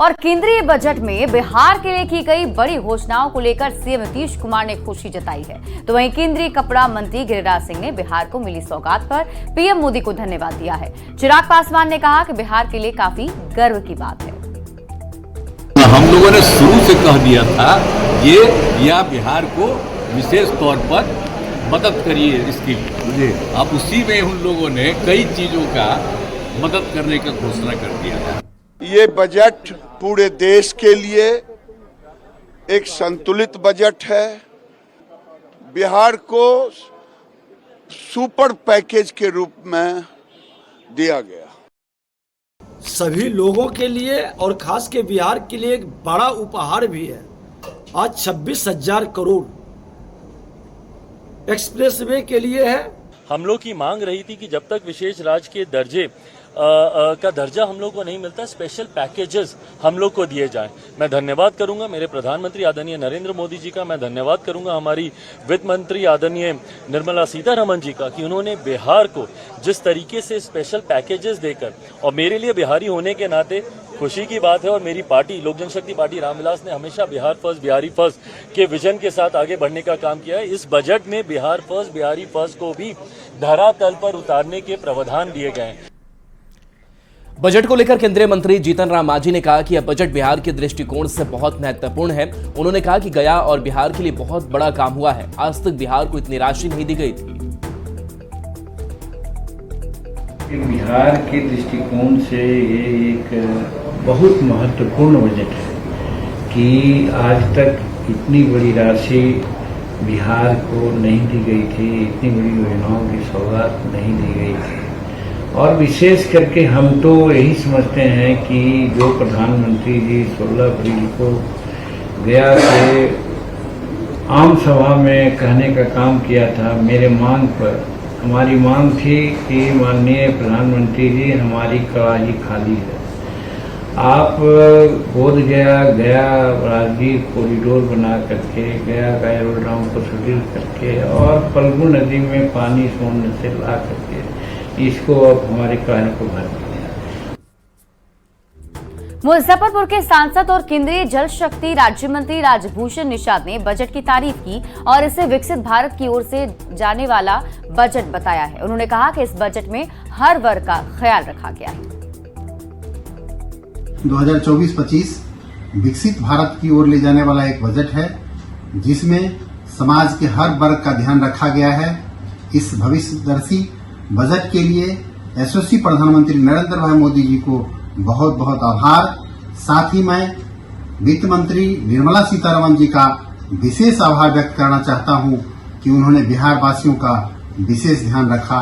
और केंद्रीय बजट में बिहार के लिए की गई बड़ी घोषणाओं को लेकर सीएम नीतीश कुमार ने खुशी जताई है। तो वहीं केंद्रीय कपड़ा मंत्री गिरिराज सिंह ने बिहार को मिली सौगात पर पीएम मोदी को धन्यवाद दिया है। चिराग पासवान ने कहा कि बिहार के लिए काफी गर्व की बात है। हम लोगों ने शुरू से कह दिया था या बिहार को विशेष तौर पर मदद करिए इसके लिए। अब उसी में उन लोगों ने कई चीजों का मदद करने का घोषणा कर दिया है। ये बजट पूरे देश के लिए एक संतुलित बजट है। बिहार को सुपर पैकेज के रूप में दिया गया। सभी लोगों के लिए और खास के बिहार के लिए एक बड़ा उपहार भी है। आज 26,000 करोड़ एक्सप्रेसवे के लिए है। हम लोग की मांग रही थी कि जब तक विशेष राज्य के दर्जे का दर्जा हम लोग को नहीं मिलता, स्पेशल पैकेजेस हम लोग को दिए जाएं। मैं धन्यवाद करूंगा मेरे प्रधानमंत्री आदरणीय नरेंद्र मोदी जी का। मैं धन्यवाद करूंगा हमारी वित्त मंत्री आदरणीय निर्मला सीतारमण जी का कि उन्होंने बिहार को जिस तरीके से स्पेशल पैकेजेस देकर, और मेरे लिए बिहारी होने के नाते खुशी की बात है। और मेरी पार्टी लोक जनशक्ति पार्टी रामविलास ने हमेशा बिहार फर्स्ट बिहारी फर्स्ट के विजन के साथ आगे बढ़ने का काम किया है। इस बजट में बिहार फर्स्ट बिहारी फर्स्ट को भी धरातल पर उतारने के प्रावधान दिए गए हैं। बजट को लेकर केंद्रीय मंत्री जीतन राम मांझी ने कहा कि यह बजट बिहार के दृष्टिकोण से बहुत महत्वपूर्ण है। उन्होंने कहा कि गया और बिहार के लिए बहुत बड़ा काम हुआ है। आज तक बिहार को इतनी राशि नहीं दी गई थी। बिहार के दृष्टिकोण से ये एक बहुत महत्वपूर्ण बजट है कि आज तक इतनी बड़ी राशि बिहार को नहीं दी गई थी, इतनी बड़ी योजनाओं की सौगात नहीं दी गई थी। और विशेष करके हम तो यही समझते हैं कि जो प्रधानमंत्री जी 16 अप्रैल को गया से आम सभा में कहने का काम किया था, मेरे मांग पर हमारी मांग थी कि माननीय प्रधानमंत्री जी हमारी कड़ाही खाली है, आप बोधगया गया राजगीर कॉरिडोर बना करके गया का एरोड्राम को सुदृढ़ करके और फल्गु नदी में पानी सोने से ला करके इसको अब हमारे कार्य को भर दिया। मुजफ्फरपुर के सांसद और केंद्रीय जल शक्ति राज्य मंत्री राजभूषण निषाद ने बजट की तारीफ की और इसे विकसित भारत की ओर से जाने वाला बजट बताया है। उन्होंने कहा कि इस बजट में हर वर्ग का ख्याल रखा गया है। 2024-25 विकसित भारत की ओर ले जाने वाला एक बजट है जिसमें समाज के हर वर्ग का ध्यान रखा गया है। इस भविष्यदर्शी बजट के लिए यशस्वी प्रधानमंत्री नरेंद्र भाई मोदी जी को बहुत बहुत आभार। साथ ही मैं वित्त मंत्री निर्मला सीतारमण जी का विशेष आभार व्यक्त करना चाहता हूं कि उन्होंने बिहार वासियों का विशेष ध्यान रखा।